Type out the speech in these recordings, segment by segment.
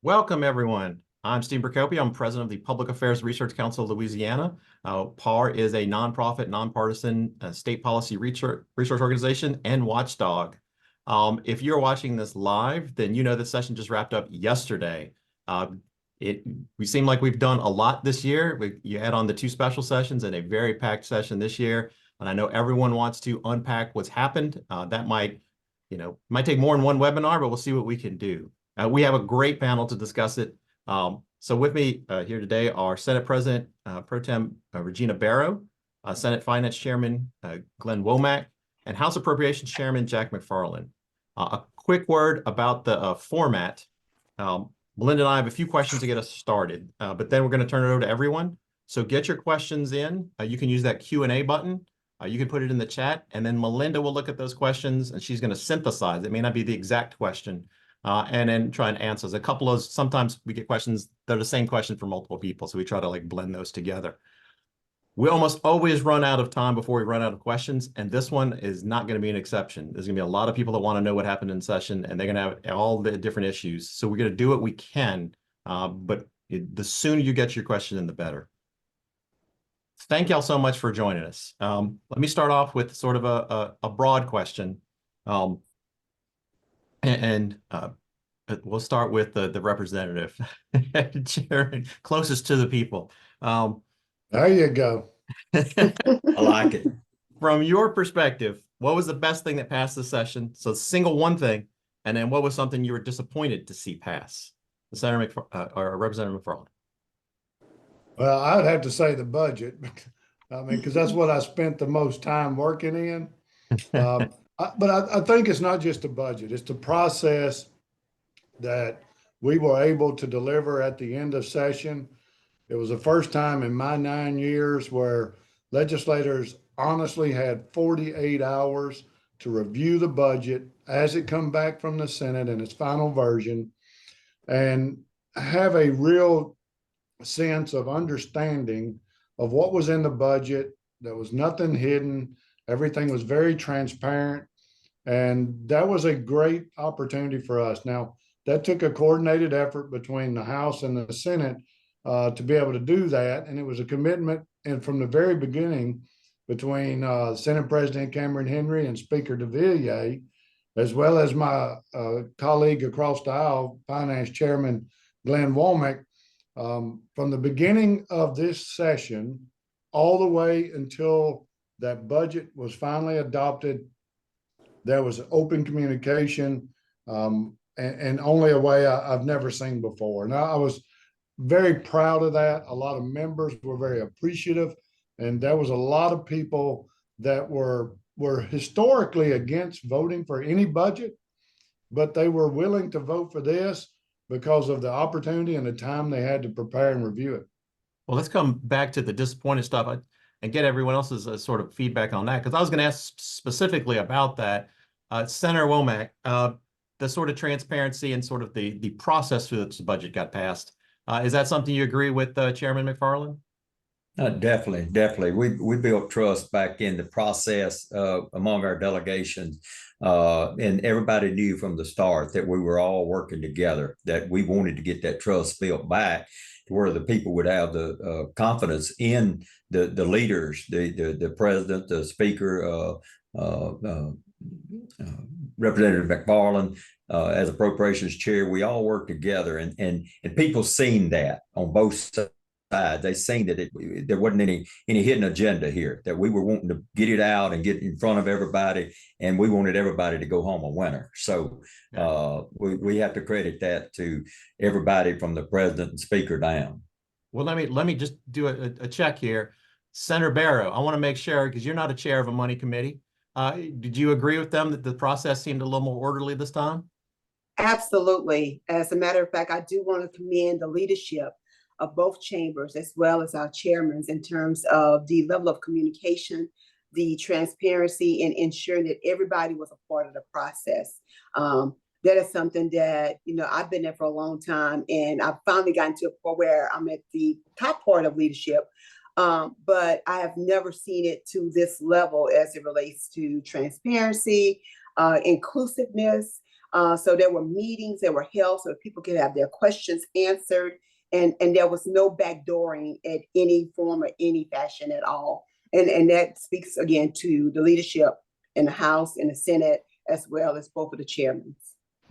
Welcome, everyone. I'm Steve Procopi. I'm president of the Public Affairs Research Council of Louisiana. PAR is a nonprofit, nonpartisan state policy research organization and watchdog. If you're watching this live, then you know this session just wrapped up yesterday. We seem like we've done a lot this year. You add on the 2 special sessions and a very packed session this year. And I know everyone wants to unpack what's happened. That might take more than one webinar, but we'll see what we can do. We have a great panel to discuss it. So with me here today are Senate President Pro Tem Regina Barrow, Senate Finance Chairman Glen Womack, and House Appropriations Chairman Jack McFarland. A quick word about the format. Melinda and I have a few questions to get us started, but then we're going to turn it over to everyone. So get your questions in. You can use that Q&A button. You can put it in the chat, and then Melinda will look at those questions, and she's going to synthesize. It may not be the exact question, and then try and answer. Sometimes we get questions that are the same question for multiple people, so we try to blend those together. We almost always run out of time before we run out of questions, and this one is not going to be an exception. There's going to be a lot of people that want to know what happened in session, and they're going to have all the different issues. So we're going to do what we can, but the sooner you get your question in, the better. Thank y'all so much for joining us. Let me start off with sort of a broad question. We'll start with the representative, Chairman, closest to the people. There you go. I like it. From your perspective, what was the best thing that passed the session? So single one thing, and then what was something you were disappointed to see pass? Senator or Representative McFarland. Well, I would have to say the budget. I mean, because that's what I spent the most time working in. But I think it's not just the budget. It's the process that we were able to deliver at the end of session. It was the first time in my 9 years where legislators honestly had 48 hours to review the budget as it come back from the Senate in its final version and have a real sense of understanding of what was in the budget. There was nothing hidden. Everything was very transparent. And that was a great opportunity for us. Now, that took a coordinated effort between the House and the Senate to be able to do that. And it was a commitment, and from the very beginning, between Senate President Cameron Henry and Speaker DeVilliers, as well as my colleague across the aisle, Finance Chairman Glen Womack. From the beginning of this session, all the way until that budget was finally adopted, there was open communication, and only a way I've never seen before. Now, I was very proud of that. A lot of members were very appreciative, and there was a lot of people that were historically against voting for any budget, but they were willing to vote for this because of the opportunity and the time they had to prepare and review it. Well, let's come back to the disappointed stuff and get everyone else's sort of feedback on that, because I was going to ask specifically about that. Senator Womack, the sort of transparency and sort of the process through which the budget got passed. Is that something you agree with Chairman McFarland? Definitely. We built trust back in the process among our delegations, and everybody knew from the start that we were all working together, that we wanted to get that trust built back to where the people would have the confidence in the leaders, the president, the speaker, Representative McFarland, as Appropriations Chair. We all worked together, and people seen that on both sides. They seen that there wasn't any hidden agenda here, that we were wanting to get it out and get in front of everybody, and we wanted everybody to go home a winner. So we have to credit that to everybody from the president and speaker down. Well, let me just do a check here. Senator Barrow, I want to make sure, because you're not a chair of a money committee. Did you agree with them that the process seemed a little more orderly this time? Absolutely. As a matter of fact, I do want to commend the leadership of both chambers, as well as our chairmen, in terms of the level of communication, the transparency, and ensuring that everybody was a part of the process. That is something that, I've been there for a long time, and I've finally gotten to a point where I'm at the top part of leadership. But I have never seen it to this level as it relates to transparency, inclusiveness. So there were meetings that were held so that people could have their questions answered. And there was no backdooring at any form or any fashion at all. And that speaks again to the leadership in the House and the Senate, as well as both of the chairmen.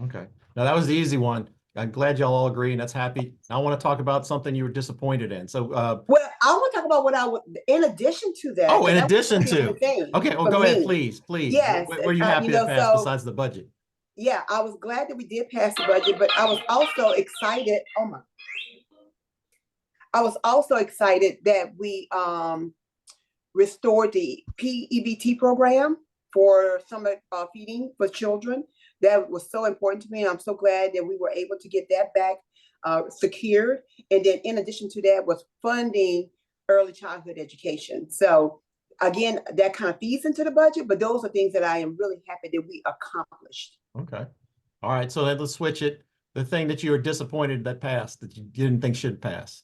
Okay. Now that was the easy one. I'm glad y'all all agree, and that's happy. I want to talk about something you were disappointed in. So, well, I want to talk about what I would, in addition to that. oh, in addition to, thing okay, well, go ahead, please. Yes. What were you happy to pass besides the budget? Yeah, I was glad that we did pass the budget, but I was also excited. I was also excited that we restored the PEBT program for summer feeding for children. That was so important to me. I'm so glad that we were able to get that back secured. And then in addition to that was funding early childhood education. So again, that kind of feeds into the budget, but those are things that I am really happy that we accomplished. Okay. All right. So then let's switch it. The thing that you were disappointed that passed, that you didn't think should pass.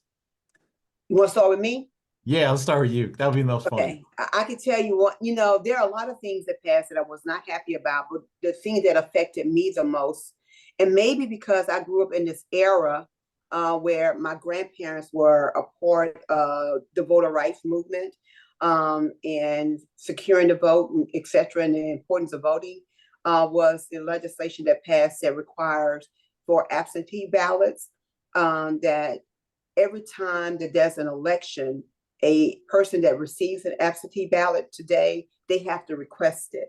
You want to start with me? Yeah, let's start with you. That would be the most fun. Okay, I can tell you what, there are a lot of things that passed that I was not happy about, but the thing that affected me the most, and maybe because I grew up in this era where my grandparents were a part of the voter rights movement and securing the vote, et cetera, and the importance of voting, was the legislation that passed that requires for absentee ballots that every time that there's an election, a person that receives an absentee ballot today, they have to request it.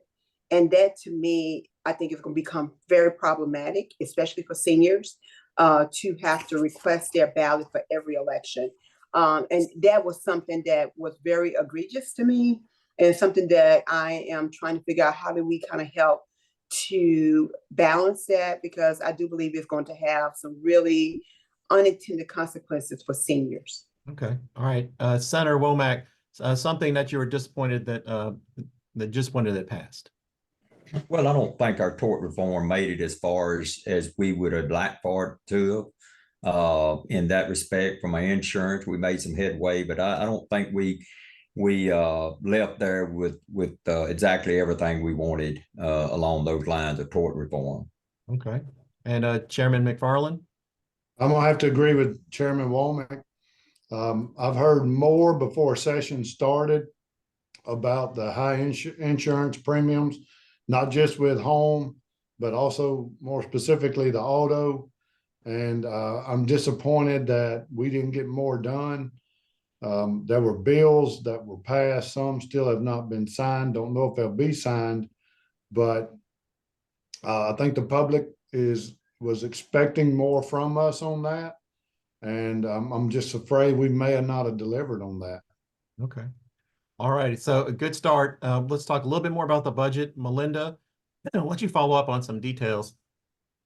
And that to me, I think is going to become very problematic, especially for seniors, to have to request their ballot for every election. And that was something that was very egregious to me, and something that I am trying to figure out how do we kind of help to balance that, because I do believe it's going to have some really unintended consequences for seniors. Okay. All right. Senator Womack, something that you were disappointed that passed. Well, I don't think our tort reform made it as far as we would have liked for it to. In that respect, for my insurance, we made some headway, but I don't think we left there with exactly everything we wanted along those lines of tort reform. Okay. And Chairman McFarland? I'm gonna have to agree with Chairman Womack. I've heard more before session started about the high insurance premiums, not just with home, but also more specifically the auto. And I'm disappointed that we didn't get more done. There were bills that were passed. Some still have not been signed. Don't know if they'll be signed, but I think the public was expecting more from us on that. And I'm just afraid we may have not have delivered on that. Okay. All right. So a good start. Let's talk a little bit more about the budget. Melinda, I'll let you follow up on some details.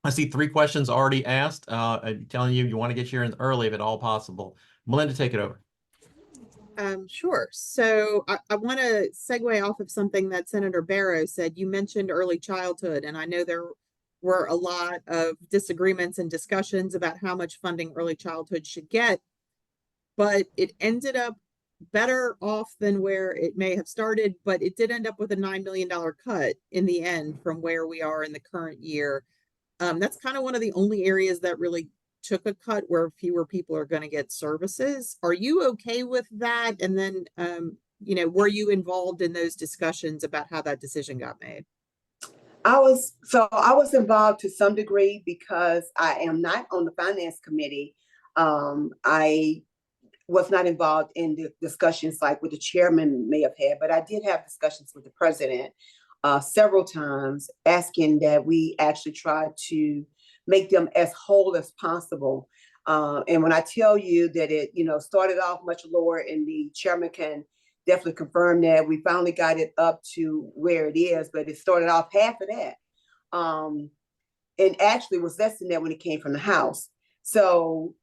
I see 3 questions already asked. I'm telling you want to get your in early if at all possible. Melinda, take it over. Sure. So I want to segue off of something that Senator Barrow said. You mentioned early childhood, and I know there were a lot of disagreements and discussions about how much funding early childhood should get, but it ended up better off than where it may have started, but it did end up with a $9 million cut in the end from where we are in the current year. That's kind of one of the only areas that really took a cut, where fewer people are going to get services. Are you okay with that? And then, were you involved in those discussions about how that decision got made? I was involved to some degree because I am not on the finance committee. I was not involved in the discussions like what the chairman may have had, but I did have discussions with the president several times, asking that we actually try to make them as whole as possible. And when I tell you that it, started off much lower, and the chairman can definitely confirm that we finally got it up to where it is, but it started off half of that. And actually was less than that when it came from the House. So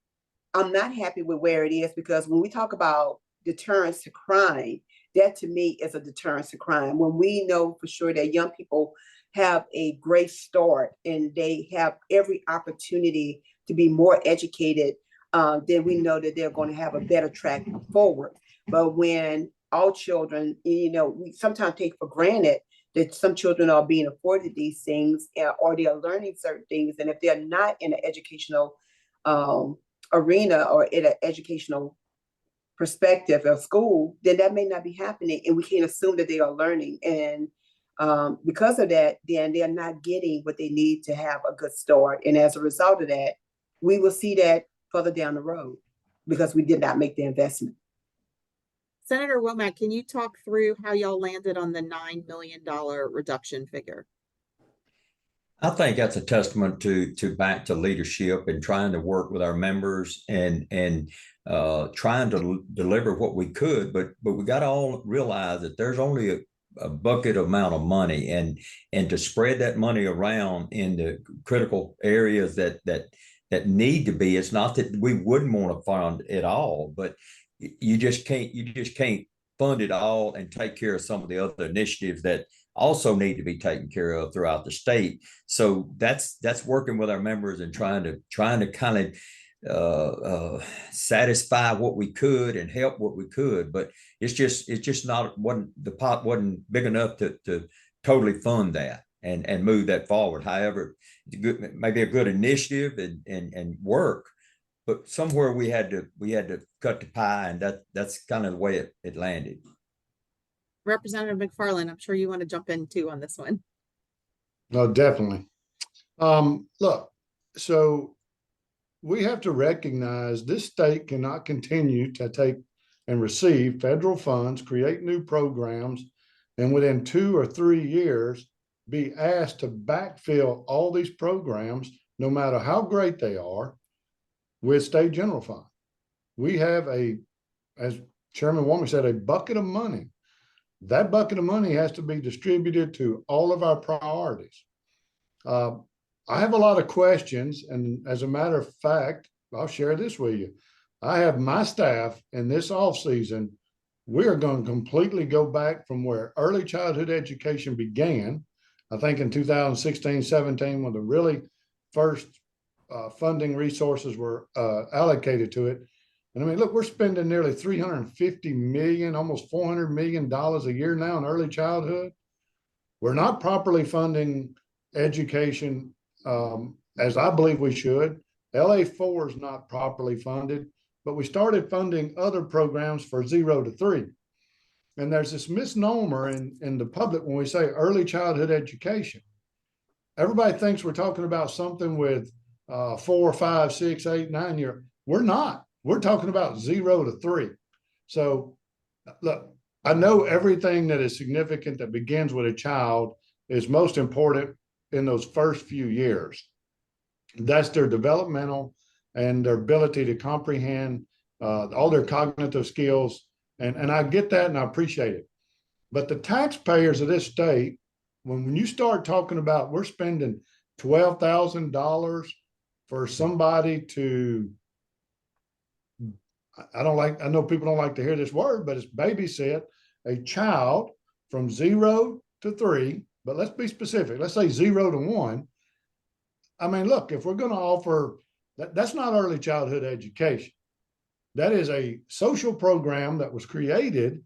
I'm not happy with where it is, because when we talk about deterrence to crime, that to me is a deterrence to crime. When we know for sure that young people have a great start and they have every opportunity to be more educated, then we know that they're going to have a better track forward. But when all children, we sometimes take for granted that some children are being afforded these things, or they are learning certain things. And if they're not in an educational arena or in an educational perspective of school, then that may not be happening. And we can't assume that they are learning. And because of that, then they're not getting what they need to have a good start. And as a result of that, we will see that further down the road because we did not make the investment. Senator Womack, can you talk through how y'all landed on the $9 million reduction figure? I think that's a testament to back to leadership and trying to work with our members and trying to deliver what we could, but we got to all realize that there's only a bucket amount of money, and to spread that money around in the critical areas that need to be. It's not that we wouldn't want to fund it all, but you just can't fund it all and take care of some of the other initiatives that also need to be taken care of throughout the state. So that's working with our members and trying to kind of satisfy what we could and help what we could, but it's just not, the pot wasn't big enough to totally fund that and move that forward. However, maybe a good initiative and work, but somewhere we had to cut the pie, and that's kind of the way it landed. Representative McFarland, I'm sure you want to jump in too on this one. No, definitely. Look, so we have to recognize this state cannot continue to take and receive federal funds, create new programs, and within 2 or 3 years be asked to backfill all these programs, no matter how great they are, with state general fund. We have as Chairman Womack said, a bucket of money. That bucket of money has to be distributed to all of our priorities. I have a lot of questions, and as a matter of fact, I'll share this with you. I have my staff in this off season. We are going to completely go back from where early childhood education began. I think in 2016, 17, when the really first funding resources were allocated to it. And I mean, look, we're spending nearly $350 million, almost $400 million a year now in early childhood. We're not properly funding education as I believe we should. LA4 is not properly funded, but we started funding other programs for 0 to 3. And there's this misnomer in the public when we say early childhood education. Everybody thinks we're talking about something with 4, 5, 6, 8, 9 year. We're not. We're talking about 0 to 3. So look, I know everything that is significant that begins with a child is most important in those first few years. That's their developmental and their ability to comprehend all their cognitive skills. And I get that and I appreciate it. But the taxpayers of this state, when you start talking about we're spending $12,000 for somebody to, I know people don't like to hear this word, but it's babysit a child from 0 to 3, but let's be specific. Let's say 0 to 1. I mean, look, if we're going to offer that's not early childhood education. That is a social program that was created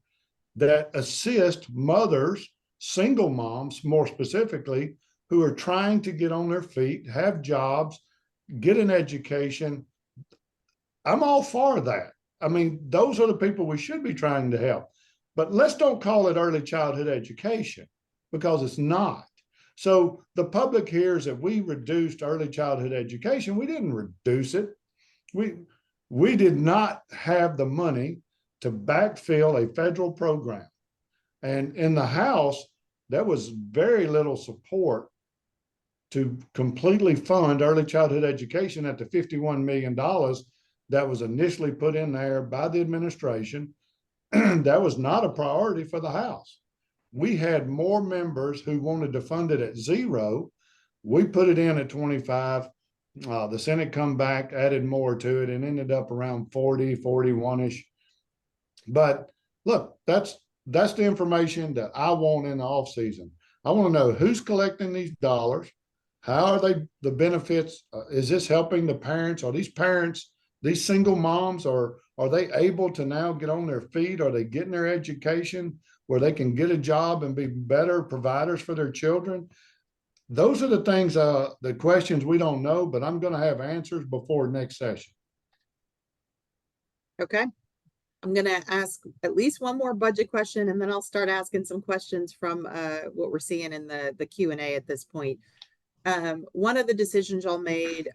that assists mothers, single moms, more specifically, who are trying to get on their feet, have jobs, get an education. I'm all for that. I mean, those are the people we should be trying to help. But let's don't call it early childhood education, because it's not. So the public hears that we reduced early childhood education. We didn't reduce it. We did not have the money to backfill a federal program. And in the House, there was very little support to completely fund early childhood education at the $51 million that was initially put in there by the administration. That was not a priority for the House. We had more members who wanted to fund it at 0. We put it in at 25. The Senate come back, added more to it, and ended up around 40, 41-ish. But look, that's the information that I want in the off season. I want to know who's collecting these dollars. How are the benefits? Is this helping the parents? Are these parents, these single moms, or Are they able to now get on their feet? Are they getting their education where they can get a job and be better providers for their children? Those are the things, the questions we don't know, but I'm going to have answers before next session. Okay. I'm gonna ask at least one more budget question, and then I'll start asking some questions from what we're seeing in the Q&A at this point. One of the decisions y'all made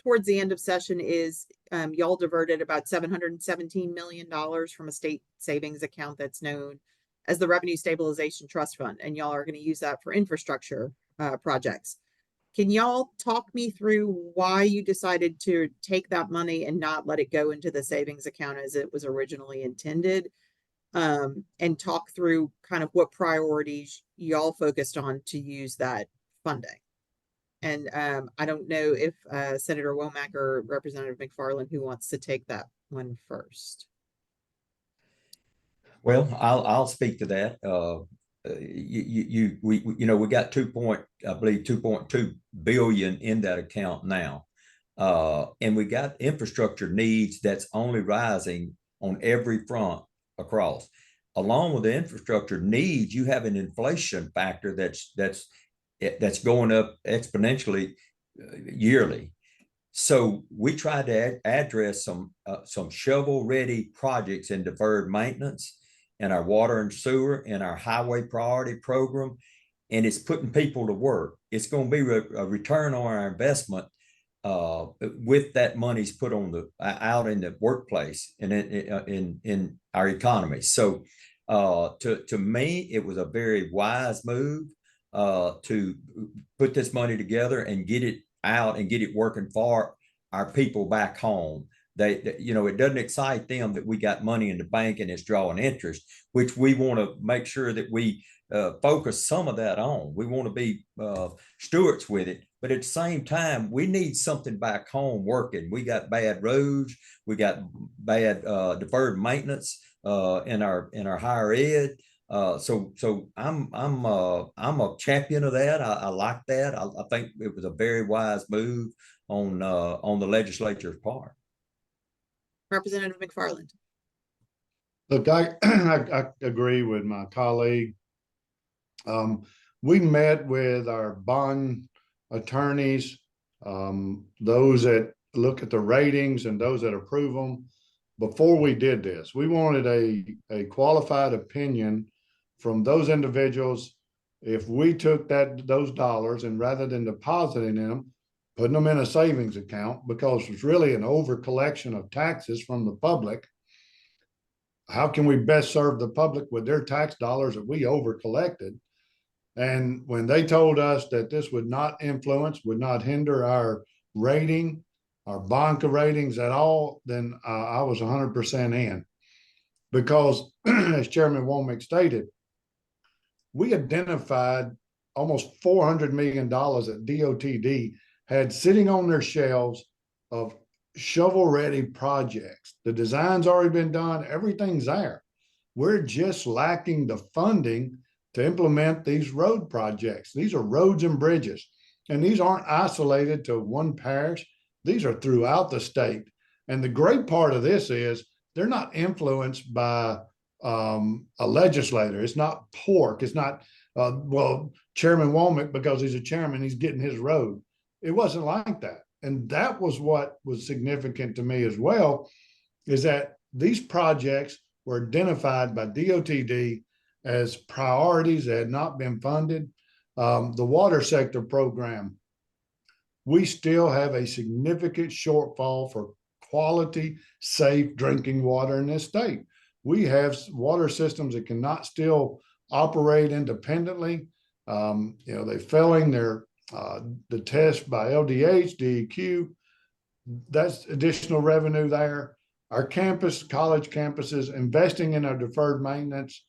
towards the end of session is y'all diverted about $717 million from a state savings account that's known as the Revenue Stabilization Trust Fund, and y'all are going to use that for infrastructure projects. Can y'all talk me through why you decided to take that money and not let it go into the savings account as it was originally intended? And talk through kind of what priorities y'all focused on to use that funding. And I don't know if Senator Womack or Representative McFarland, who wants to take that one first. Well, I'll speak to that. We got 2.2 billion in that account now. And we got infrastructure needs that's only rising on every front across. Along with the infrastructure needs, you have an inflation factor that's going up exponentially yearly. So we tried to address some shovel-ready projects in deferred maintenance, and our water and sewer, and our highway priority program, and it's putting people to work. It's going to be a return on our investment with that money's put on out in the workplace and in our economy. So to me, it was a very wise move to put this money together and get it out and get it working for our people back home. It doesn't excite them that we got money in the bank and it's drawing interest, which we want to make sure that we focus some of that on. We want to be stewards with it, but at the same time, we need something back home working. We got bad roads, we got bad deferred maintenance in our higher ed. So I'm a champion of that. I like that. I think it was a very wise move on the legislature's part. Representative McFarland. Look, I agree with my colleague. We met with our bond attorneys, those that look at the ratings and those that approve them. Before we did this, we wanted a qualified opinion from those individuals. If we took those dollars and rather than depositing them, putting them in a savings account, because it's really an over collection of taxes from the public. How can we best serve the public with their tax dollars that we over collected? And when they told us that this would not influence, would not hinder our rating, our Bonka ratings at all, then I was 100% in. Because as Chairman Womack stated, we identified almost $400 million that DOTD had sitting on their shelves of shovel-ready projects. The design's already been done, everything's there. We're just lacking the funding to implement these road projects. These are roads and bridges, and these aren't isolated to one parish. These are throughout the state. And the great part of this is they're not influenced by a legislator. It's not pork. It's not, Chairman Womack, because he's a chairman, he's getting his road. It wasn't like that. And that was what was significant to me as well, is that these projects were identified by DOTD as priorities that had not been funded. The water sector program, we still have a significant shortfall for quality, safe drinking water in this state. We have water systems that cannot still operate independently. They're failing the test by LDH, DEQ. That's additional revenue there. Our college campuses, investing in our deferred maintenance,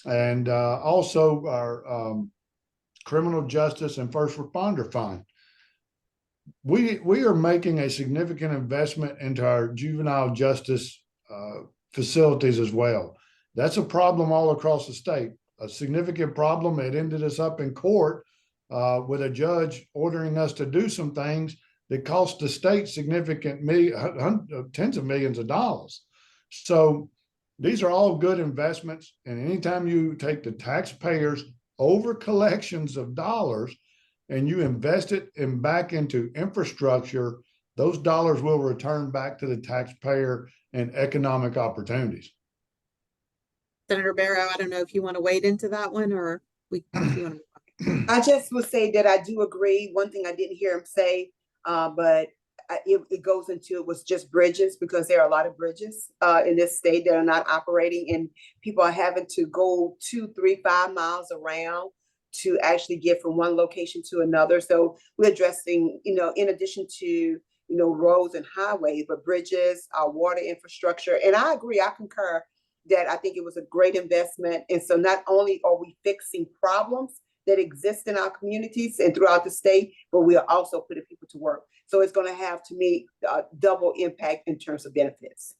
and also our criminal justice and first responder fund. We are making a significant investment into our juvenile justice facilities as well. That's a problem all across the state, a significant problem. It ended us up in court with a judge ordering us to do some things that cost the state significant tens of millions of dollars. So these are all good investments. And anytime you take the taxpayers over collections of dollars and you invest it back into infrastructure, those dollars will return back to the taxpayer and economic opportunities. Senator Barrow, I don't know if you want to wade into that one or if you want to. I just would say that I do agree. One thing I didn't hear him say, but it goes into it was just bridges, because there are a lot of bridges in this state that are not operating, and people are having to go 2, 3, 5 miles around to actually get from one location to another. So we're addressing, in addition to, roads and highways, but bridges, our water infrastructure. And I agree, I concur that I think it was a great investment. And so not only are we fixing problems that exist in our communities and throughout the state, but we are also putting people to work. So it's going to have, to me, a double impact in terms of benefits.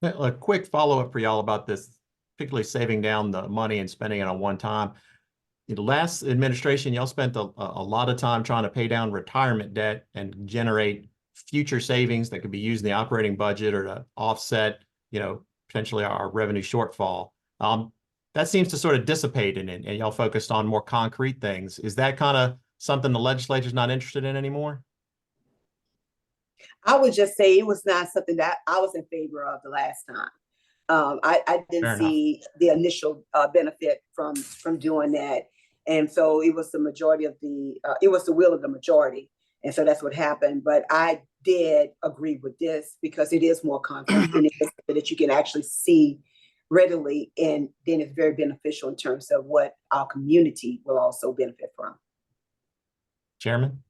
A quick follow-up for y'all about this, particularly saving down the money and spending it on one time. The last administration, y'all spent a lot of time trying to pay down retirement debt and generate future savings that could be used in the operating budget or to offset, potentially our revenue shortfall. That seems to sort of dissipate and y'all focused on more concrete things. Is that kind of something the legislature's not interested in anymore? I would just say it was not something that I was in favor of the last time. I didn't see the initial benefit from doing that. And so it was the majority of it was the will of the majority. And so that's what happened. But I did agree with this because it is more concrete and it's that you can actually see readily. And then it's very beneficial in terms of what our community will also benefit from. Chairman?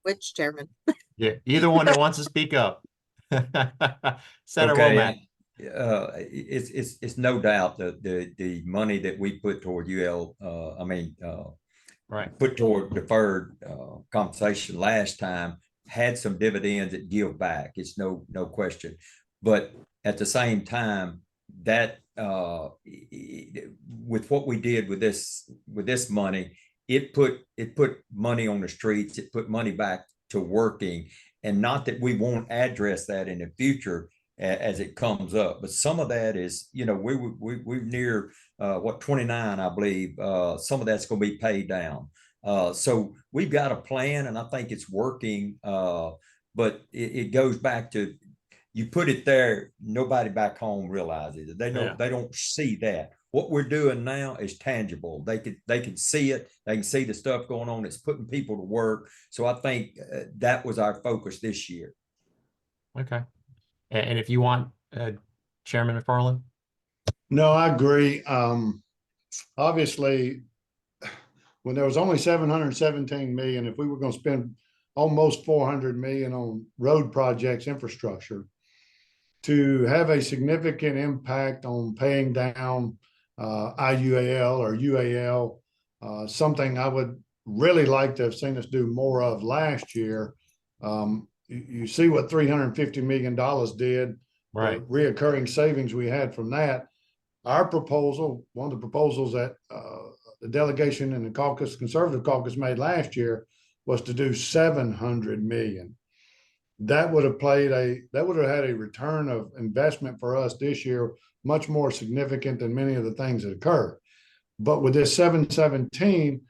Which chairman? Yeah, either one that wants to speak up. Senator Womack. It's no doubt the money that we put toward put toward deferred compensation last time had some dividends that give back. It's no question. But at the same time, that with what we did with this money, it put money on the streets. It put money back to working, and not that we won't address that in the future as it comes up. But some of that is, we're near 29, I believe. Some of that's going to be paid down. So we've got a plan, and I think it's working. But it goes back to, you put it there, nobody back home realizes it. They don't see that. What we're doing now is tangible. They can see it. They can see the stuff going on. It's putting people to work. So I think that was our focus this year. Okay. And if you want, Chairman McFarland? No, I agree. Obviously, when there was only 717 million, if we were going to spend almost 400 million on road projects, infrastructure, to have a significant impact on paying down IUAL or UAL, something I would really like to have seen us do more of last year. You see what $350 million did, right? Reoccurring savings we had from that. Our proposal, one of the proposals that the delegation and the conservative caucus made last year, was to do 700 million. That would have had a return of investment for us this year, much more significant than many of the things that occurred. But with this 717,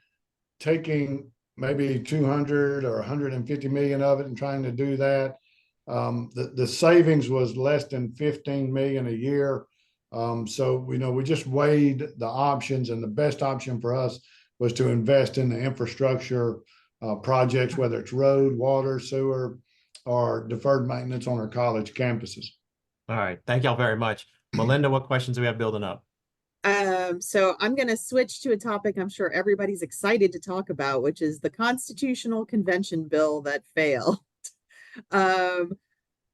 taking maybe 200 or 150 million of it and trying to do that, the savings was less than 15 million a year. So we just weighed the options, and the best option for us was to invest in the infrastructure projects, whether it's road, water, sewer, or deferred maintenance on our college campuses. All right. Thank y'all very much. Melinda, what questions do we have building up? So I'm going to switch to a topic I'm sure everybody's excited to talk about, which is the Constitutional Convention bill that failed.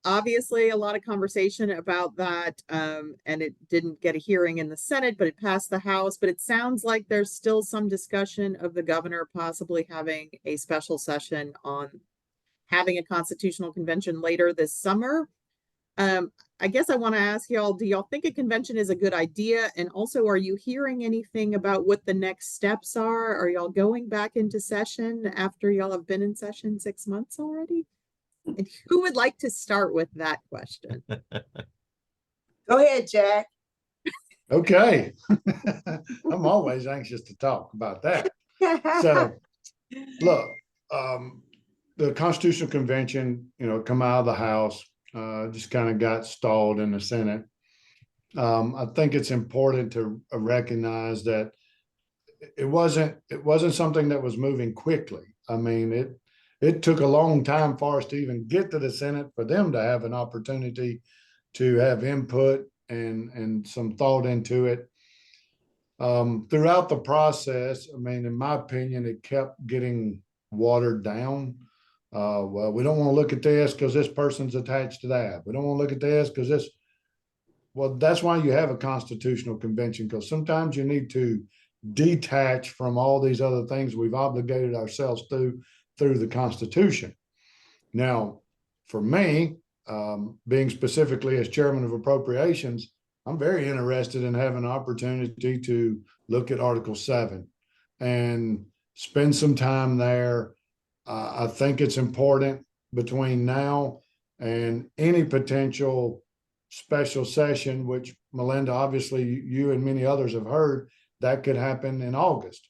Obviously, a lot of conversation about that, and it didn't get a hearing in the Senate, but it passed the House. But it sounds like there's still some discussion of the governor possibly having a special session on having a constitutional convention later this summer. I guess I want to ask y'all, do y'all think a convention is a good idea? And also, are you hearing anything about what the next steps are? Are y'all going back into session after y'all have been in session 6 months already? And who would like to start with that question? Go ahead, Jack. Okay. I'm always anxious to talk about that. So, look, the Constitutional Convention, come out of the House, just kind of got stalled in the Senate. I think it's important to recognize that it wasn't something that was moving quickly. I mean, it took a long time for us to even get to the Senate, for them to have an opportunity to have input and some thought into it. Throughout the process, I mean, in my opinion, it kept getting watered down. Well, we don't want to look at this because this person's attached to that. We don't want to look at this because this. Well, that's why you have a constitutional convention, because sometimes you need to detach from all these other things we've obligated ourselves through the Constitution. Now, for me, being specifically as chairman of Appropriations, I'm very interested in having an opportunity to look at Article 7 and spend some time there. I think it's important between now and any potential special session, which Melinda, obviously you and many others have heard, that could happen in August.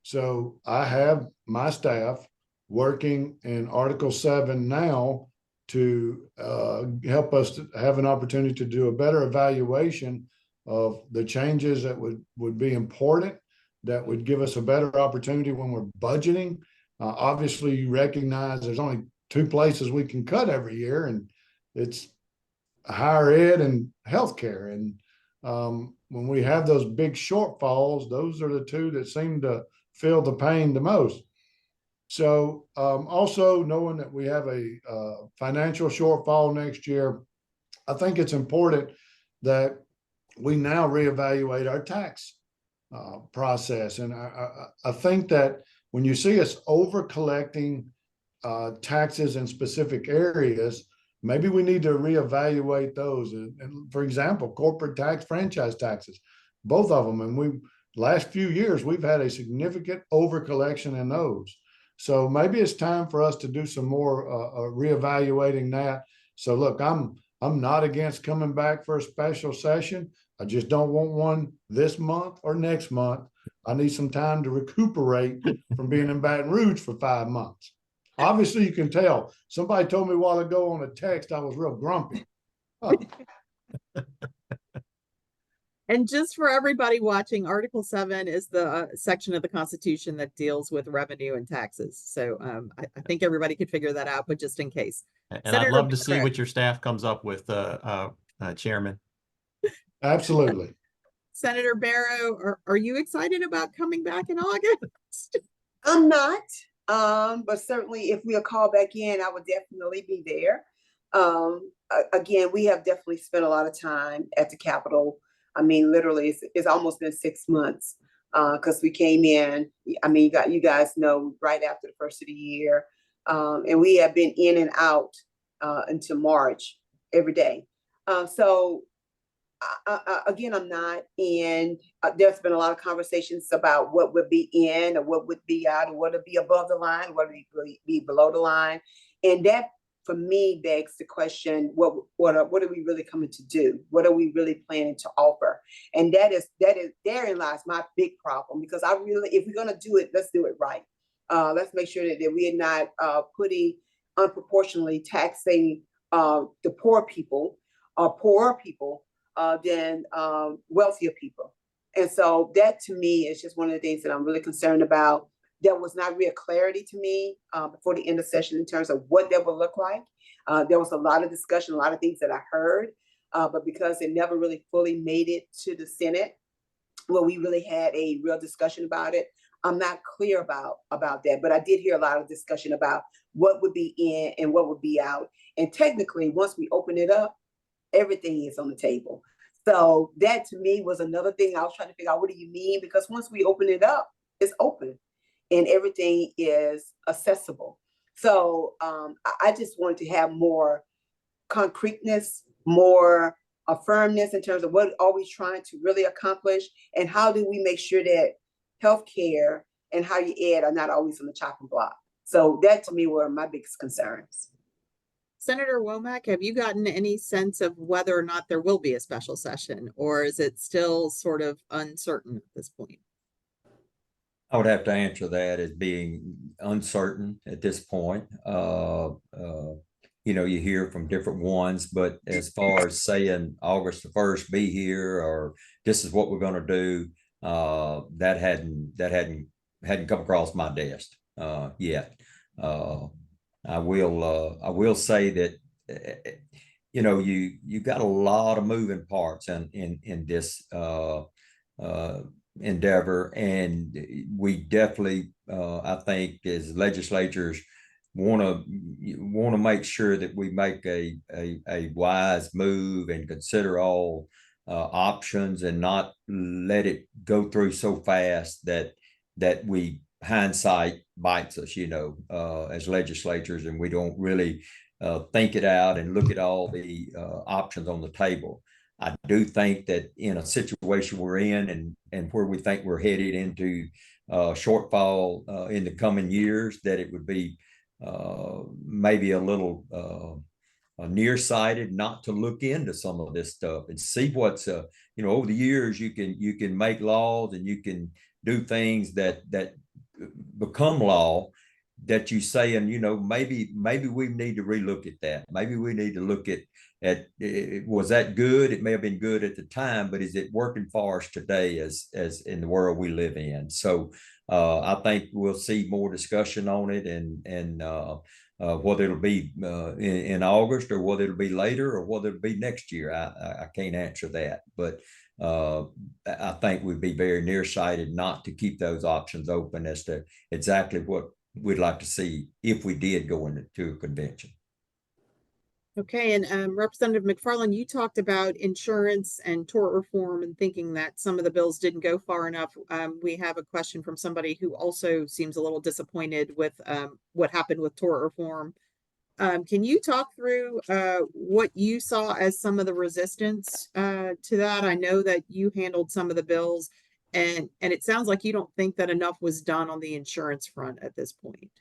So I have my staff working in Article 7 now to help us to have an opportunity to do a better evaluation of the changes that would be important, that would give us a better opportunity when we're budgeting. Obviously, you recognize there's only 2 places we can cut every year, and it's higher ed and healthcare. And when we have those big shortfalls, those are the 2 that seem to feel the pain the most. So also knowing that we have a financial shortfall next year, I think it's important that we now reevaluate our tax process. And I think that when you see us over collecting taxes in specific areas, maybe we need to reevaluate those. And for example, corporate tax, franchise taxes, both of them. And last few years, we've had a significant over collection in those. So maybe it's time for us to do some more reevaluating that. So look, I'm not against coming back for a special session. I just don't want one this month or next month. I need some time to recuperate from being in Baton Rouge for 5 months. Obviously, you can tell. Somebody told me a while ago on a text I was real grumpy. And just for everybody watching, Article 7 is the section of the Constitution that deals with revenue and taxes. So I think everybody could figure that out, but just in case. And Senator I'd love to see Barrow. what your staff comes up with, Chairman. Absolutely. Senator Barrow, are you excited about coming back in August? I'm not, but certainly if we'll call back in, I would definitely be there. Again, we have definitely spent a lot of time at the Capitol. I mean, literally, it's almost been 6 months because we came in. I mean, you guys know, right after the first of the year, and we have been in and out until March every day. So again, I'm not. And there's been a lot of conversations about what would be in or what would be out, or what would be above the line, what would be below the line. And that, for me, begs the question, what are we really coming to do? What are we really planning to offer? And therein lies my big problem, because if we're going to do it, let's do it right. Let's make sure that we are not putting unproportionately taxing the poor people, poorer people than wealthier people. And so that, to me, is just one of the things that I'm really concerned about. There was not real clarity to me before the end of session in terms of what that would look like. There was a lot of discussion, a lot of things that I heard, but because it never really fully made it to the Senate, where we really had a real discussion about it, I'm not clear about that. But I did hear a lot of discussion about what would be in and what would be out. And technically, once we open it up, everything is on the table. So that, to me, was another thing I was trying to figure out. What do you mean? Because once we open it up, it's open and everything is accessible. So I just wanted to have more concreteness, more a firmness in terms of what are we trying to really accomplish, and how do we make sure that healthcare and higher ed are not always on the chopping block. So that to me were my biggest concerns. Senator Womack, have you gotten any sense of whether or not there will be a special session, or is it still sort of uncertain at this point? I would have to answer that as being uncertain at this point. You know, you hear from different ones, but as far as saying August the 1st be here, or this is what we're going to do, that hadn't come across my desk yet. I will say that you know, you got a lot of moving parts in this endeavor, and we definitely I think as legislatures want to make sure that we make a wise move and consider all options, and not let it go through so fast that we hindsight bites us, you know, as legislatures, and we don't really think it out and look at all the options on the table. I do think that in a situation we're in, and where we think we're headed into shortfall in the coming years, that it would be maybe a little nearsighted not to look into some of this stuff and see what's you know, over the years you can make laws and you can do things that become law, that you say, and you know, maybe we need to relook at that. Maybe we need to look at was that good? It may have been good at the time, but is it working for us today as in the world we live in? So I think we'll see more discussion on it, and whether it'll be in August, or whether it'll be later, or whether it'll be next year. I can't answer that, but I think we'd be very nearsighted not to keep those options open as to exactly what we'd like to see if we did go into a convention. Okay, and Representative McFarland, you talked about insurance and tort reform and thinking that some of the bills didn't go far enough. We have a question from somebody who also seems a little disappointed with what happened with tort reform. Can you talk through what you saw as some of the resistance to that? I know that you handled some of the bills, and it sounds like you don't think that enough was done on the insurance front at this point.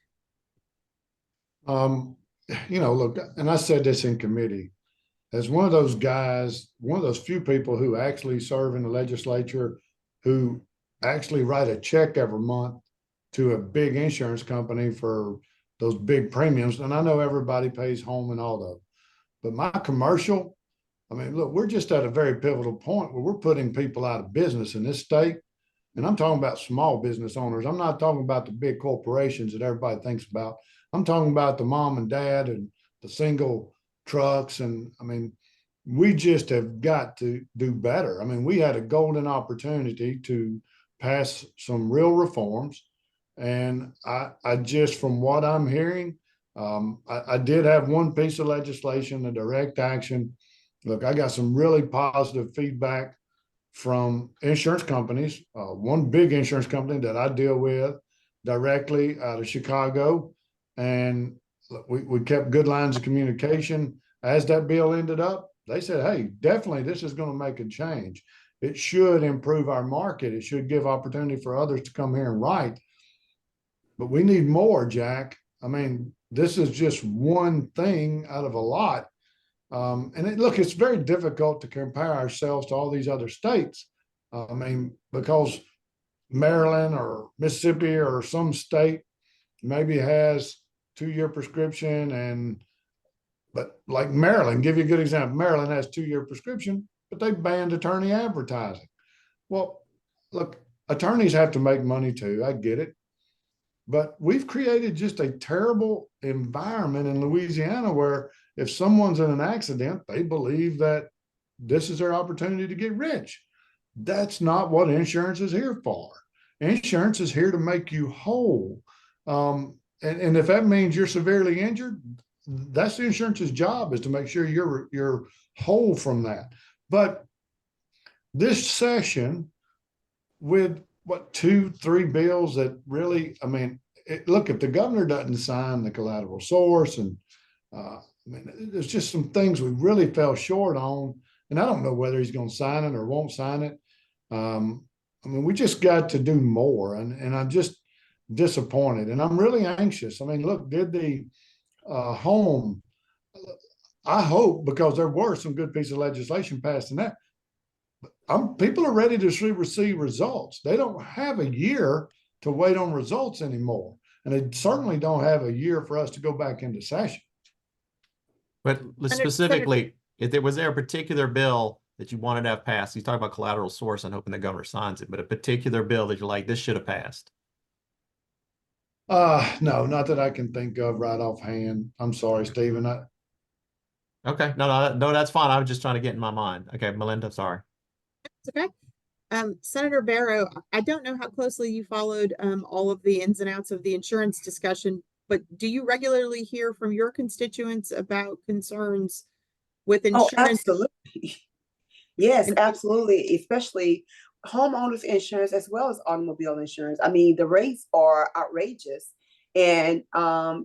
You know, look, and I said this in committee, as one of those guys, one of those few people who actually serve in the legislature, who actually write a check every month to a big insurance company for those big premiums. And I know everybody pays home and all those, but my commercial, I mean, look, we're just at a very pivotal point where we're putting people out of business in this state. And I'm talking about small business owners. I'm not talking about the big corporations that everybody thinks about. I'm talking about the mom and dad and the single trucks. And I mean, we just have got to do better. I mean, we had a golden opportunity to pass some real reforms. And I just, from what I'm hearing, I did have one piece of legislation, a direct action. Look, I got some really positive feedback from insurance companies. One big insurance company that I deal with directly out of Chicago. And we kept good lines of communication. As that bill ended up, they said, hey, definitely this is going to make a change. It should improve our market. It should give opportunity for others to come here and write. But we need more, Jack. I mean, this is just one thing out of a lot. Look, it's very difficult to compare ourselves to all these other states. I mean, because Maryland or Mississippi or some state maybe has 2-year prescription, but like Maryland, give you a good example. Maryland has 2-year prescription, but they banned attorney advertising. Well, look, attorneys have to make money too. I get it. But we've created just a terrible environment in Louisiana where if someone's in an accident, they believe that this is their opportunity to get rich. That's not what insurance is here for. Insurance is here to make you whole. And if that means you're severely injured, that's the insurance's job, is to make sure you're whole from that. But this session, with what, 2-3 bills that really, I mean, look, if the governor doesn't sign the collateral source and mean, there's just some things we really fell short on, and I don't know whether he's going to sign it or won't sign it. I mean, we just got to do more, and I'm just disappointed, and I'm really anxious. I mean, look, did the home, I hope, because there were some good pieces of legislation passed in that. People are ready to receive results. They don't have a year to wait on results anymore. And they certainly don't have a year for us to go back into session. But specifically, was there a particular bill that you wanted to have passed? You talk about collateral source and hoping the governor signs it, but a particular bill that you're like, this should have passed. No, not that I can think of right offhand. I'm sorry, Stephen. Okay, no, that's fine. I was just trying to get in my mind. Okay, Melinda, sorry. It's okay. Senator Barrow, I don't know how closely you followed all of the ins and outs of the insurance discussion, but do you regularly hear from your constituents about concerns with insurance? Oh, absolutely. Yes, absolutely. Especially homeowners insurance as well as automobile insurance. I mean, the rates are outrageous. And,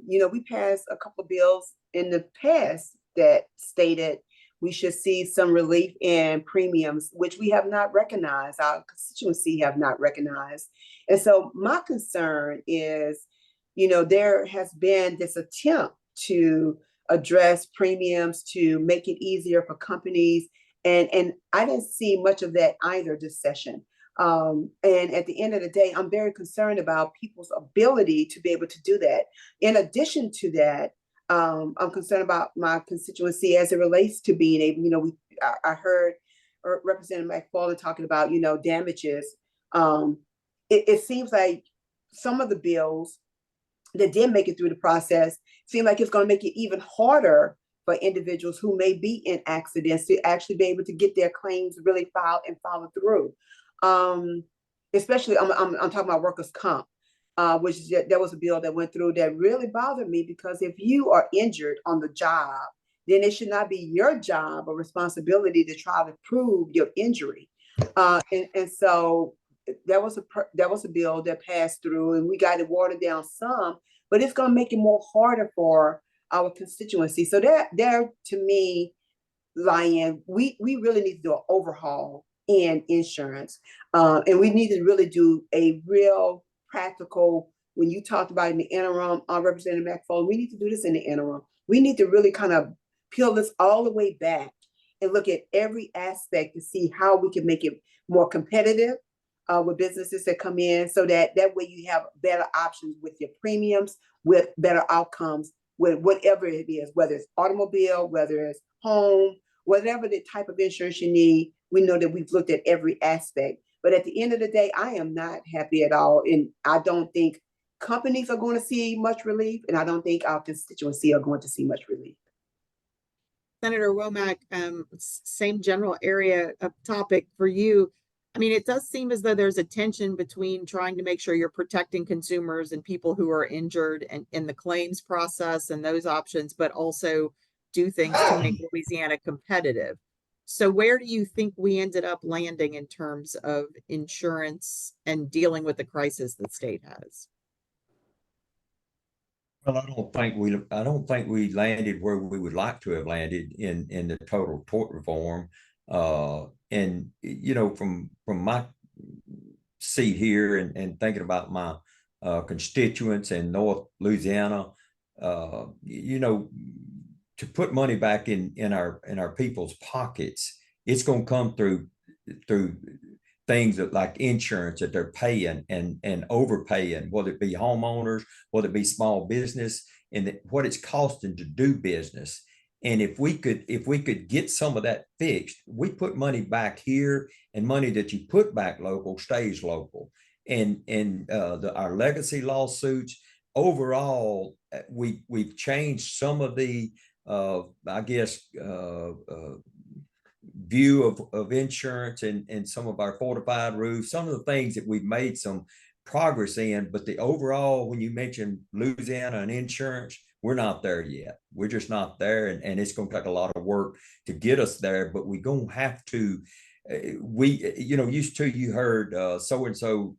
we passed a couple of bills in the past that stated we should see some relief in premiums, which we have not recognized, our constituency have not recognized. And so my concern is, there has been this attempt to address premiums, to make it easier for companies. And I didn't see much of that either this session. And at the end of the day, I'm very concerned about people's ability to be able to do that. In addition to that, I'm concerned about my constituency as it relates to being able, I heard Representative McFarland talking about, damages. It seems like some of the bills that did make it through the process seem like it's going to make it even harder for individuals who may be in accidents to actually be able to get their claims really filed and followed through. Especially, I'm talking about workers' comp. Which there was a bill that went through that really bothered me, because if you are injured on the job, then it should not be your job or responsibility to try to prove your injury. And so that was a bill that passed through, and we got it watered down some, but it's going to make it more harder for our constituency. So there to me, Lion, we really need to do an overhaul in insurance, and we need to really do a real practical. When you talked about in the interim, Representative McFarland, we need to do this in the interim. We need to really kind of peel this all the way back and look at every aspect to see how we can make it more competitive with businesses that come in, so that way you have better options with your premiums, with better outcomes with whatever it is, whether it's automobile, whether it's home, whatever the type of insurance you need. We know that we've looked at every aspect. But at the end of the day, I am not happy at all. And I don't think companies are going to see much relief. And I don't think our constituency are going to see much relief. Senator Womack, same general area of topic for you. I mean, it does seem as though there's a tension between trying to make sure you're protecting consumers and people who are injured and in the claims process and those options, but also do things to make Louisiana competitive. So where do you think we ended up landing in terms of insurance and dealing with the crisis the state has? Well, I don't think we landed where we would like to have landed in the total tort reform. And from my seat here and thinking about my constituents in North Louisiana, to put money back in our people's pockets, it's going to come through things that like insurance that they're paying and overpaying, whether it be homeowners, whether it be small business, and what it's costing to do business. And if we could get some of that fixed, we put money back here, and money that you put back local stays local. And our legacy lawsuits overall, we've changed some of the view of insurance and some of our fortified roofs, some of the things that we've made some progress in, but the overall, when you mention Louisiana and insurance, we're not there yet. We're just not there, and it's going to take a lot of work to get us there, but we're going to have to. You heard so-and-so,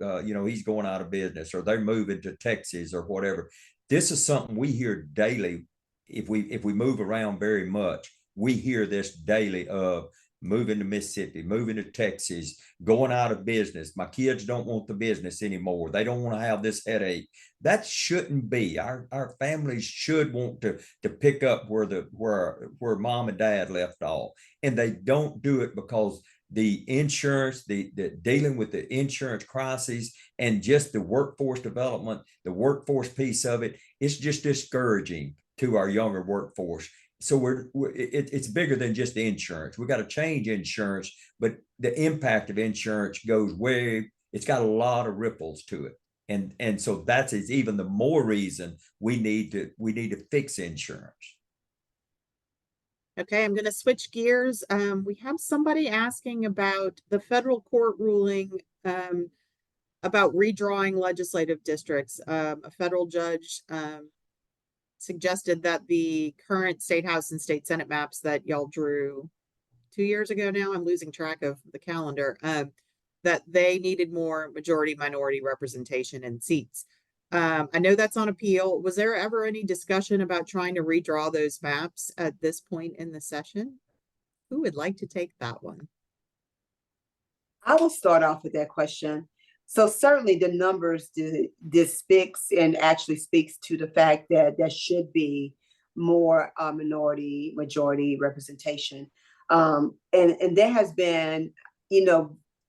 he's going out of business, or they're moving to Texas or whatever. This is something we hear daily if we move around very much, we hear this daily of moving to Mississippi, moving to Texas, going out of business. My kids don't want the business anymore. They don't want to have this headache. That shouldn't be. Our families should want to pick up where mom and dad left off. And they don't do it because the insurance, the dealing with the insurance crisis and just the workforce development, the workforce piece of it, it's just discouraging to our younger workforce. So it's bigger than just insurance. We got to change insurance, but the impact of insurance goes way, it's got a lot of ripples to it. And so that's even the more reason we need to fix insurance. Okay, I'm going to switch gears. We have somebody asking about the federal court ruling about redrawing legislative districts. A federal judge suggested that the current state house and state senate maps that y'all drew 2 years ago now, I'm losing track of the calendar, that they needed more majority minority representation in seats. I know that's on appeal. Was there ever any discussion about trying to redraw those maps at this point in the session? Who would like to take that one? I will start off with that question. So certainly the numbers this speaks and actually speaks to the fact that there should be more minority majority representation. And there has been,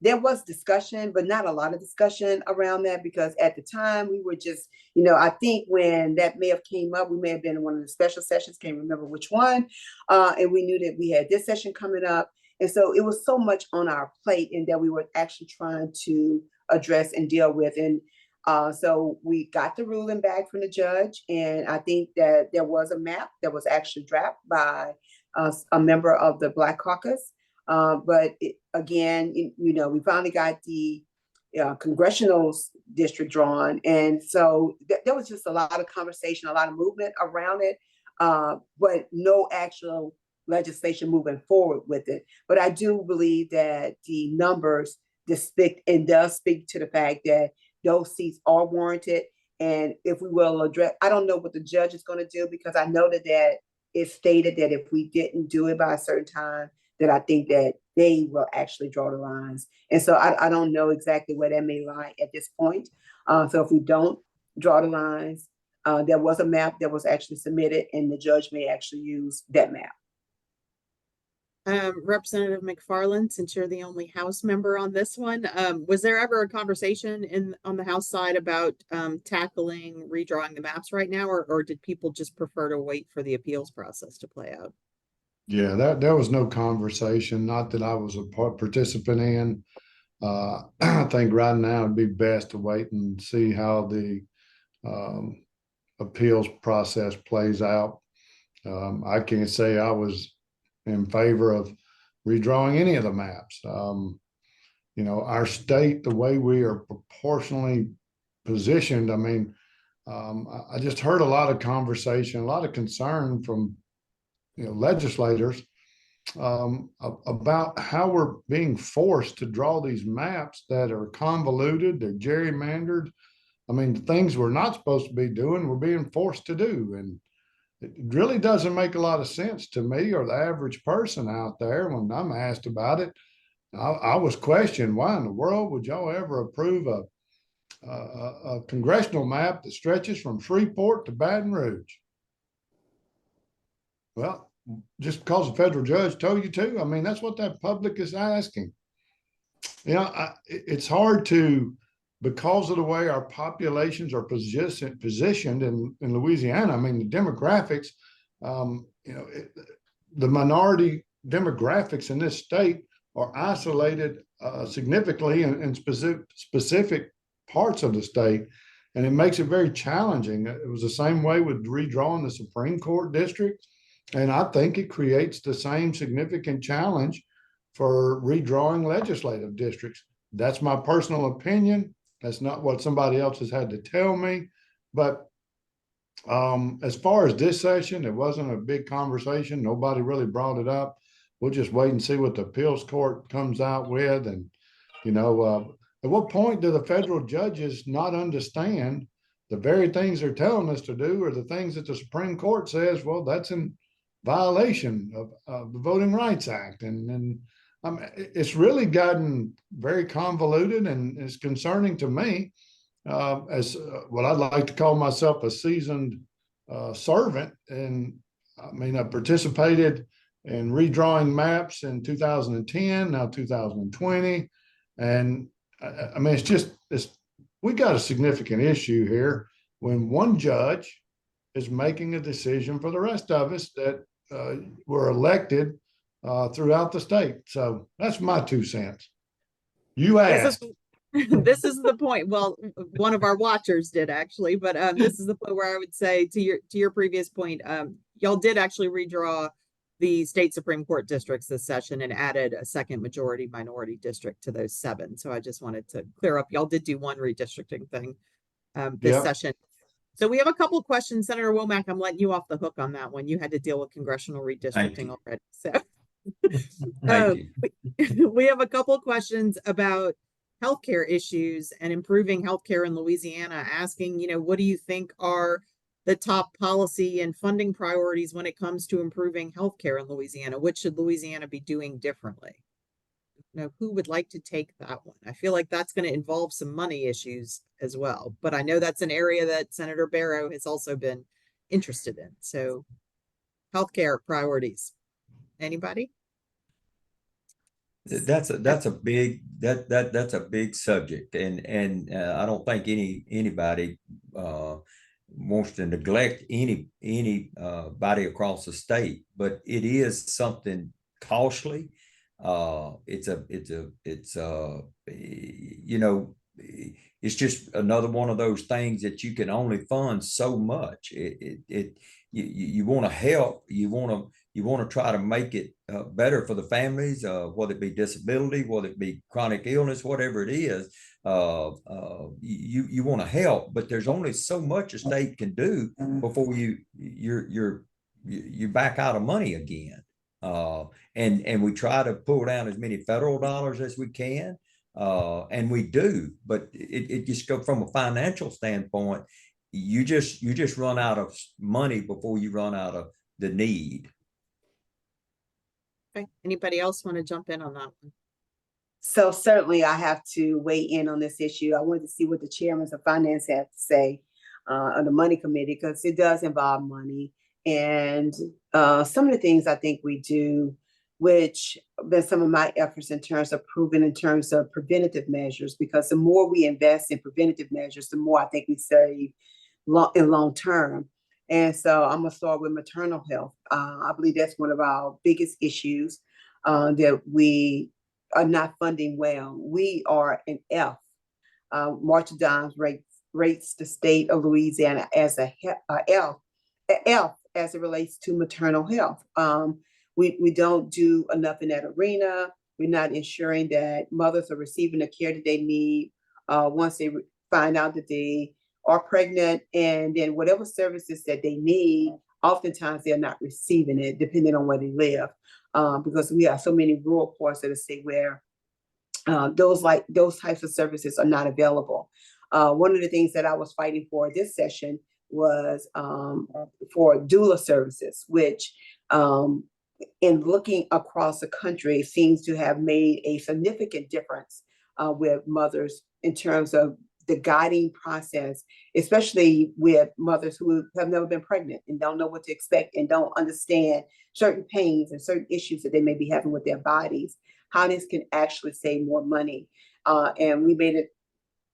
there was discussion, but not a lot of discussion around that, because at the time we were just, I think when that may have came up, we may have been in one of the special sessions, can't remember which one. And we knew that we had this session coming up. And so it was so much on our plate and that we were actually trying to address and deal with. And so we got the ruling back from the judge. And I think that there was a map that was actually drafted by a member of the Black Caucus. But again, we finally got the congressional district drawn. And so there was just a lot of conversation, a lot of movement around it, but no actual legislation moving forward with it. But I do believe that the numbers does speak to the fact that those seats are warranted. And if we will address, I don't know what the judge is going to do, because I know that it's stated that if we didn't do it by a certain time, that I think that they will actually draw the lines. And so I don't know exactly where that may lie at this point. So if we don't draw the lines, there was a map that was actually submitted, and the judge may actually use that map. Representative McFarland, since you're the only House member on this one, was there ever a conversation on the House side about tackling redrawing the maps right now, or did people just prefer to wait for the appeals process to play out? Yeah, there was no conversation, not that I was a participant in. I think right now it'd be best to wait and see how the appeals process plays out. I can't say I was in favor of redrawing any of the maps. Our state, the way we are proportionally positioned, I just heard a lot of conversation, a lot of concern from legislators about how we're being forced to draw these maps that are convoluted, they're gerrymandered. The things we're not supposed to be doing, we're being forced to do. And it really doesn't make a lot of sense to me or the average person out there. When I'm asked about it, I was questioned, why in the world would y'all ever approve a congressional map that stretches from Shreveport to Baton Rouge? Well, just because the federal judge told you to, that's what that public is asking. It's hard to, because of the way our populations are positioned in Louisiana. The demographics, the minority demographics in this state are isolated significantly in specific parts of the state. And it makes it very challenging. It was the same way with redrawing the Supreme Court district. And I think it creates the same significant challenge for redrawing legislative districts. That's my personal opinion. That's not what somebody else has had to tell me. But as far as this session, it wasn't a big conversation. Nobody really brought it up. We'll just wait and see what the appeals court comes out with. And, at what point do the federal judges not understand the very things they're telling us to do are the things that the Supreme Court says, well, that's in violation of the Voting Rights Act. And it's really gotten very convoluted, and it's concerning to me as what I'd like to call myself a seasoned servant. And I mean, I participated in redrawing maps in 2010, now 2020. And I mean, we got a significant issue here when one judge is making a decision for the rest of us that were elected throughout the state. So that's my 2 cents. You asked. This is the point. Well, one of our watchers did actually, but this is the point where I would say to your previous point, y'all did actually redraw the state Supreme Court districts this session and added a second majority minority district to those 7. So I just wanted to clear up. Y'all did do one redistricting thing this session. So we have a couple of questions. Senator Womack, I'm letting you off the hook on that one. You had to deal with congressional redistricting already. So we have a couple of questions about healthcare issues and improving healthcare in Louisiana, asking, what do you think are the top policy and funding priorities when it comes to improving healthcare in Louisiana? What should Louisiana be doing differently? Now, who would like to take that one? I feel like that's going to involve some money issues as well, but I know that's an area that Senator Barrow has also been interested in. So healthcare priorities, anybody? That's a big subject, and I don't think anybody wants to neglect anybody across the state, but it is something costly. It's just another one of those things that you can only fund so much. You want to help, you want to try to make it better for the families, whether it be disability, whether it be chronic illness, whatever it is. You want to help, but there's only so much a state can do before you back out of money again. And we try to pull down as many federal dollars as we can, and we do, but it just go from a financial standpoint. You just run out of money before you run out of the need. Okay. Anybody else want to jump in on that one? So certainly I have to weigh in on this issue. I wanted to see what the chairmen of finance have to say on the money committee, because it does involve money. And some of the things I think we do, which been some of my efforts in terms of preventative measures, because the more we invest in preventative measures, the more I think we save in long term. And so I'm gonna start with maternal health. I believe that's one of our biggest issues that we are not funding well. We are an F. March of Dimes rates the state of Louisiana as a F as it relates to maternal health. We don't do enough in that arena. We're not ensuring that mothers are receiving the care that they need once they find out that they are pregnant, and then whatever services that they need, oftentimes they're not receiving it, depending on where they live, because we have so many rural parts of the state where those types of services are not available. One of the things that I was fighting for this session was for doula services, which in looking across the country seems to have made a significant difference with mothers in terms of the guiding process, especially with mothers who have never been pregnant and don't know what to expect and don't understand certain pains and certain issues that they may be having with their bodies, how this can actually save more money. And we made it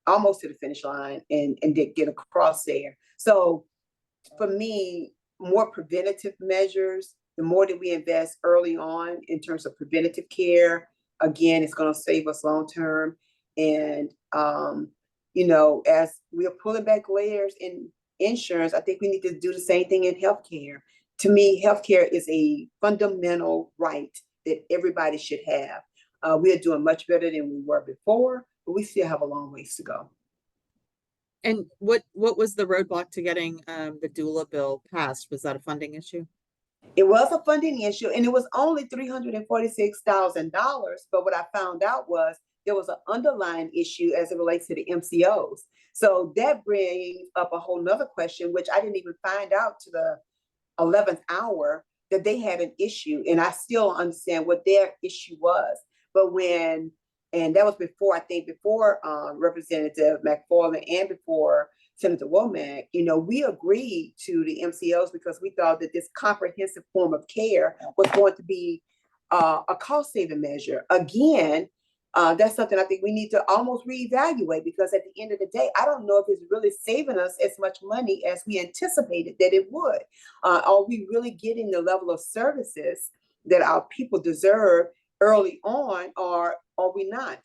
almost to the finish line and did get across there. So for me, more preventative measures, the more that we invest early on in terms of preventative care, again, it's going to save us long term. And as we are pulling back layers in insurance, I think we need to do the same thing in healthcare. To me, healthcare is a fundamental right that everybody should have. We are doing much better than we were before, but we still have a long ways to go. And what was the roadblock to getting the doula bill passed? Was that a funding issue? It was a funding issue, and it was only $346,000. But what I found out was there was an underlying issue as it relates to the MCOs. So that brings up a whole nother question, which I didn't even find out to the 11th hour, that they had an issue, and I still don't understand what their issue was. But and that was before, I think before Representative McFarland and before Senator Womack, we agreed to the MCOs because we thought that this comprehensive form of care was going to be a cost saving measure. Again, that's something I think we need to almost reevaluate, because at the end of the day, I don't know if it's really saving us as much money as we anticipated that it would. Are we really getting the level of services that our people deserve early on, or are we not?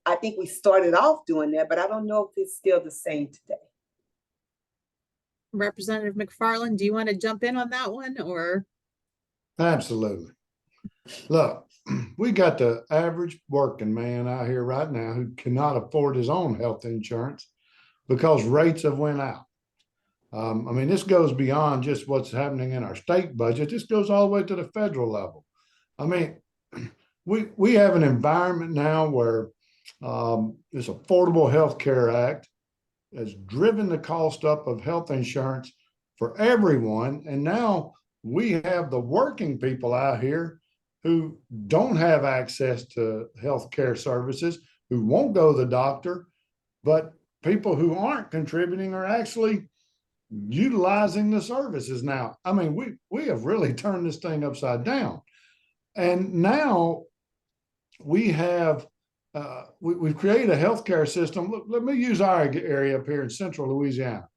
I think we started off doing that, but I don't know if it's still the same today. Representative McFarland, do you want to jump in on that one, or? Absolutely. Look, we got the average working man out here right now who cannot afford his own health insurance because rates have went out. I mean, this goes beyond just what's happening in our state budget. This goes all the way to the federal level. I mean, we have an environment now where this Affordable Health Care Act has driven the cost up of health insurance for everyone. And now we have the working people out here who don't have access to health care services, who won't go to the doctor, but people who aren't contributing are actually utilizing the services now. I mean, we have really turned this thing upside down. And now we have, we've created a healthcare system. Look, let me use our area up here in central Louisiana.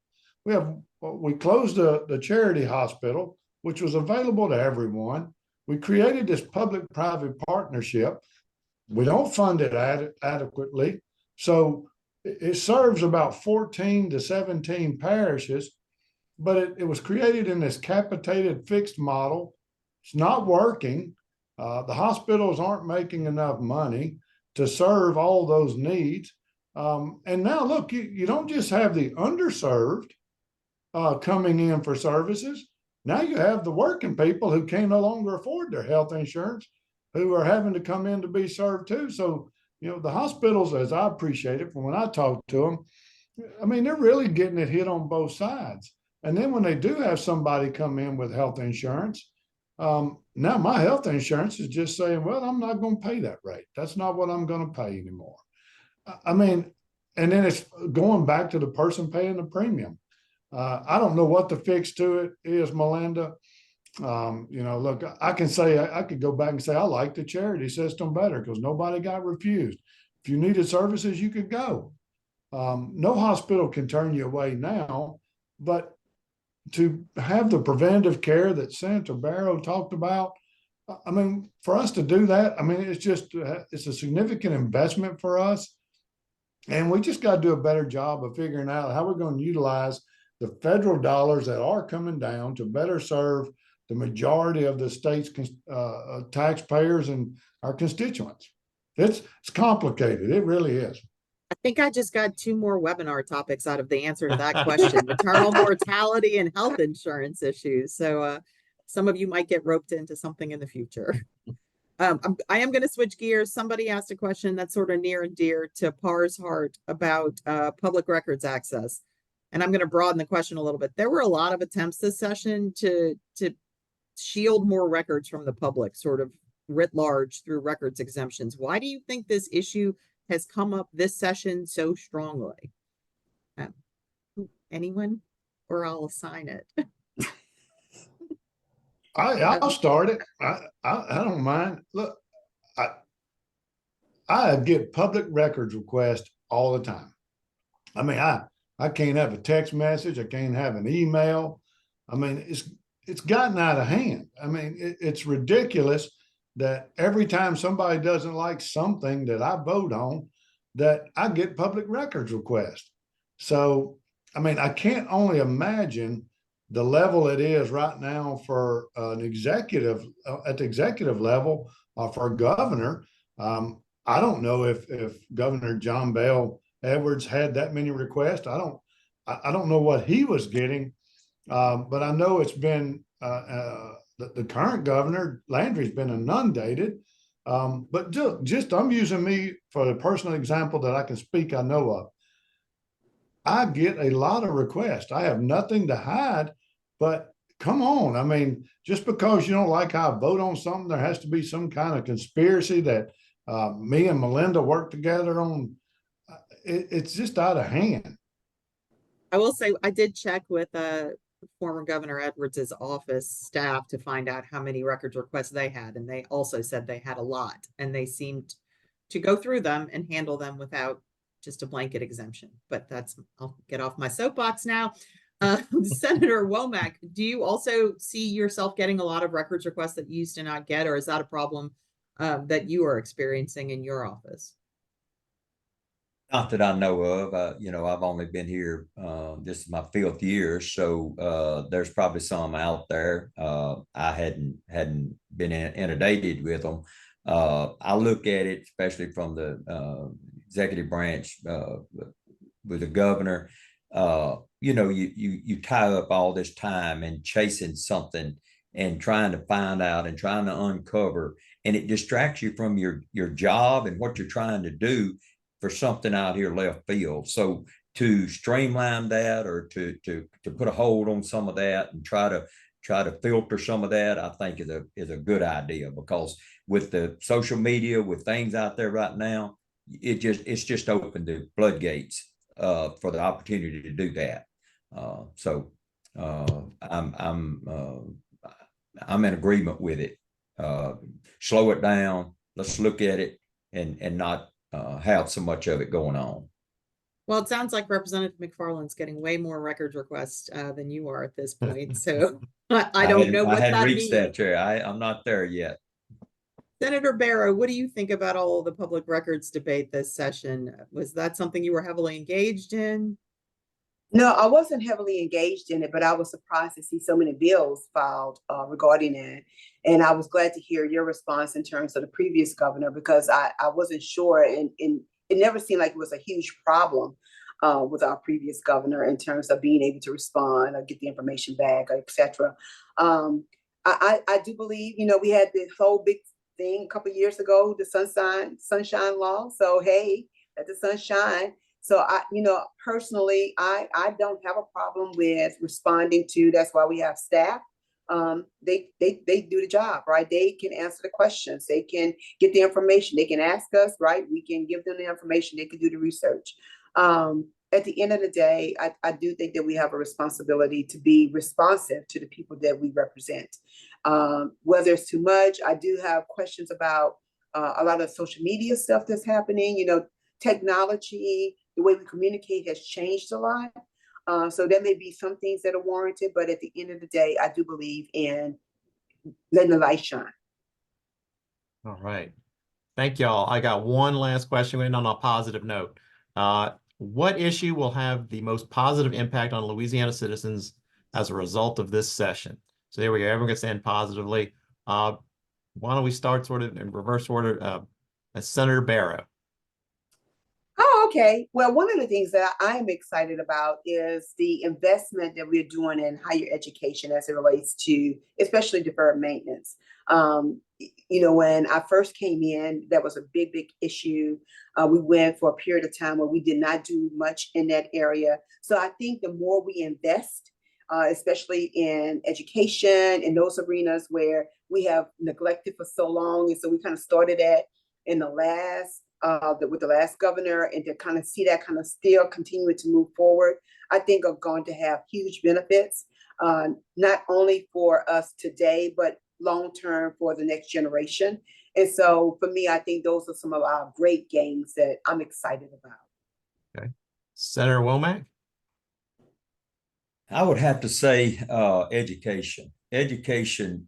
We closed the charity hospital, which was available to everyone. We created this public-private partnership. We don't fund it adequately. So it serves about 14 to 17 parishes, but it was created in this capitated fixed model. It's not working. The hospitals aren't making enough money to serve all those needs. And now look, you don't just have the underserved coming in for services. Now you have the working people who can no longer afford their health insurance, who are having to come in to be served too. So, the hospitals, as I appreciate it from when I talk to them, I mean, they're really getting it hit on both sides. And then when they do have somebody come in with health insurance, now my health insurance is just saying, well, I'm not going to pay that rate. That's not what I'm going to pay anymore. I mean, and then it's going back to the person paying the premium. I don't know what the fix to it is, Melinda. Look, I could go back and say, I like the charity system better because nobody got refused. If you needed services, you could go. No hospital can turn you away now, but to have the preventative care that Senator Barrow talked about, I mean, for us to do that, I mean, it's a significant investment for us. And we just got to do a better job of figuring out how we're going to utilize the federal dollars that are coming down to better serve the majority of the state's taxpayers and our constituents. It's complicated. It really is. I think I just got 2 more webinar topics out of the answer to that question: maternal mortality and health insurance issues. So some of you might get roped into something in the future. I am going to switch gears. Somebody asked a question that's sort of near and dear to Par's heart about public records access. And I'm going to broaden the question a little bit. There were a lot of attempts this session to shield more records from the public, sort of writ large, through records exemptions. Why do you think this issue has come up this session so strongly? Anyone? Or I'll assign it. I'll start it. I don't mind. Look, I get public records requests all the time. I mean, I can't have a text message. I can't have an email. I mean, it's gotten out of hand. I mean, it's ridiculous that every time somebody doesn't like something that I vote on, that I get public records requests. So, I mean, I can't only imagine the level it is right now for an executive at the executive level for a governor. I don't know if Governor John Bell Edwards had that many requests. I don't know what he was getting, but I know it's been the current governor Landry's been inundated. But just I'm using me for a personal example that I can speak, I know of. I get a lot of requests. I have nothing to hide, but come on. I mean, just because you don't like how I vote on something, there has to be some kind of conspiracy that me and Melinda work together on. It's just out of hand. I will say I did check with former Governor Edwards's office staff to find out how many records requests they had, and they also said they had a lot, and they seemed to go through them and handle them without just a blanket exemption. But I'll get off my soapbox now. Senator Womack, do you also see yourself getting a lot of records requests that you used to not get, or is that a problem that you are experiencing in your office? Not that I know of. I've only been here, this is my 5th year, so there's probably some out there. I hadn't been inundated with them. I look at it, especially from the executive branch with the governor. You tie up all this time and chasing something and trying to find out and trying to uncover, and it distracts you from your job and what you're trying to do for something out here left field. So to streamline that, or to put a hold on some of that and try to filter some of that, I think is a good idea, because with the social media, with things out there right now, it's just opened the floodgates for the opportunity to do that. I'm in agreement with it. Slow it down. Let's look at it and not have so much of it going on. Well, it sounds like Representative McFarland's getting way more records requests than you are at this point. So I don't know what I hadn't that reached means. that, Chair. I'm not there yet. Senator Barrow, what do you think about all of the public records debate this session? Was that something you were heavily engaged in? No, I wasn't heavily engaged in it, but I was surprised to see so many bills filed regarding it. And I was glad to hear your response in terms of the previous governor, because I wasn't sure, and it never seemed like it was a huge problem with our previous governor in terms of being able to respond or get the information back, etc. I do believe, we had this whole big thing a couple of years ago, the sunshine law. So hey, let the sun shine. So personally, I don't have a problem with responding to. That's why we have staff. They do the job, right? They can answer the questions. They can get the information. They can ask us, right? We can give them the information. They can do the research. At the end of the day, I do think that we have a responsibility to be responsive to the people that we represent. Whether it's too much, I do have questions about a lot of social media stuff that's happening. Technology, the way we communicate has changed a lot. So there may be some things that are warranted, but at the end of the day, I do believe in letting the light shine. All right. Thank y'all. I got one last question and on a positive note. What issue will have the most positive impact on Louisiana citizens as a result of this session? So there we go. Everyone gets to end positively. Why don't we start sort of in reverse order? Senator Barrow. Oh, okay. Well, one of the things that I am excited about is the investment that we're doing in higher education as it relates to, especially deferred maintenance. When I first came in, that was a big issue. We went for a period of time where we did not do much in that area. So I think the more we invest, especially in education, in those arenas where we have neglected for so long. And so we kind of started at in the last with the last governor, and to kind of see that kind of still continue to move forward, I think are going to have huge benefits, not only for us today, but long-term for the next generation. And so for me, I think those are some of our great gains that I'm excited about. Okay. Senator Womack? I would have to say education,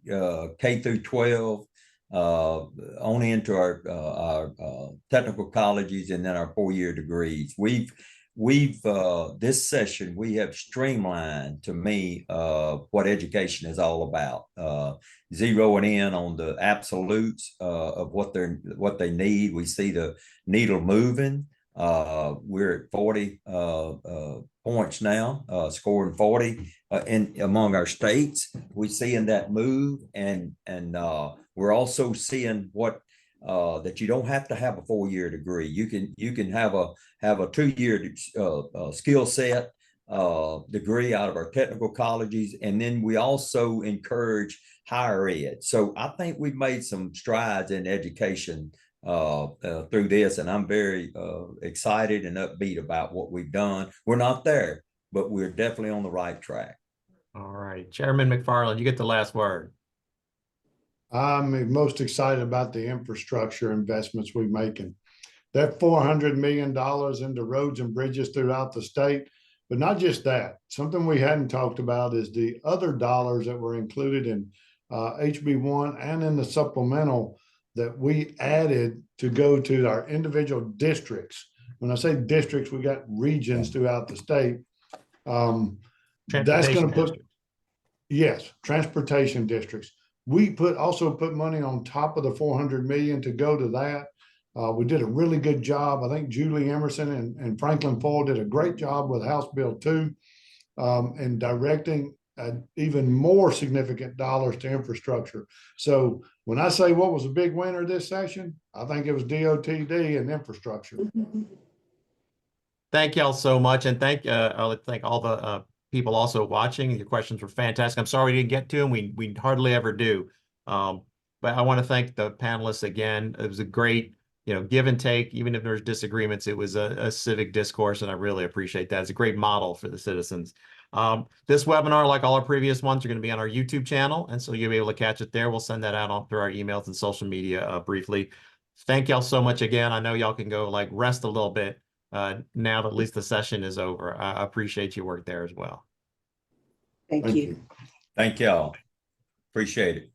K through 12, on into our technical colleges, and then our 4-year degrees. We've this session, we have streamlined, to me, what education is all about, zeroing in on the absolutes of what they need. We see the needle moving. We're at 40 points now, scoring 40 among our states. We're seeing that move, and we're also seeing what that you don't have to have a 4-year degree. You can have a 2-year skill set degree out of our technical colleges, and then we also encourage higher ed. So I think we've made some strides in education through this, and I'm very excited and upbeat about what we've done. We're not there, but we're definitely on the right track. All right, Chairman McFarland, you get the last word. I'm most excited about the infrastructure investments we're making. That $400 million into roads and bridges throughout the state, but not just that. Something we hadn't talked about is the other dollars that were included in HB1 and in the supplemental that we added to go to our individual districts. When I say districts, we got regions throughout the state. That's going to put, yes, transportation districts. We also put money on top of the 400 million to go to that. We did a really good job. I think Julie Emerson and Franklin Foyle did a great job with House Bill 2 and directing even more significant dollars to infrastructure. So when I say what was a big winner this session, I think it was DOTD and infrastructure. Thank y'all so much, and I'll thank all the people also watching. Your questions were fantastic. I'm sorry we didn't get to them. We hardly ever do. But I want to thank the panelists again. It was a great, give and take. Even if there's disagreements, it was a civic discourse, and I really appreciate that. It's a great model for the citizens. This webinar, like all our previous ones, are going to be on our YouTube channel, and so you'll be able to catch it there. We'll send that out through our emails and social media briefly. Thank y'all so much again. I know y'all can go rest a little bit now that at least the session is over. I appreciate your work there as well. Thank you. Thank y'all. Appreciate it.